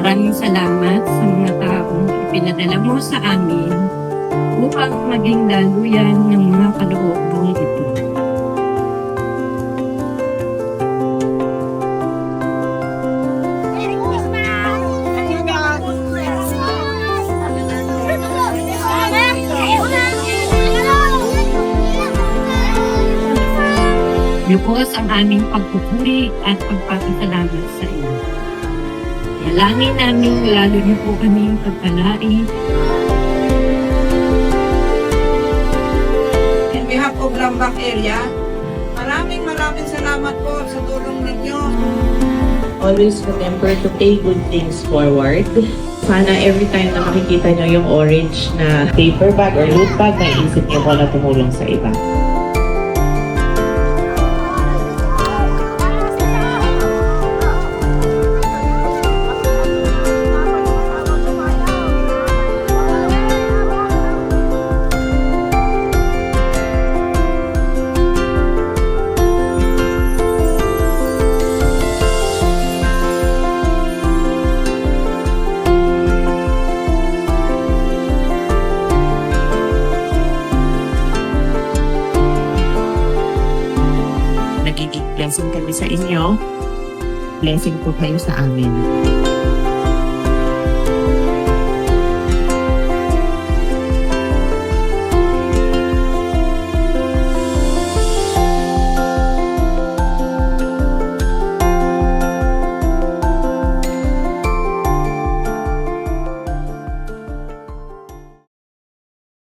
Maraming salamat sa mga taong ipinadala mo sa amin upang maging daluyan ng mga kalooban ito. Lubos ang aming pagpupuri at pagpapasalamat sa iyo. Dalangin namin lalo niyo po kaming pagpalain. In behalf of Lambak area, maraming salamat po sa tulong ninyo. Always remember to pay good things forward. Sana every time na makikita nyo yung orange na paper bag or loot bag, naisip nyo ko na tumulong sa iba. Nagiging blessing kami sa inyo. Blessing po kayo sa amin.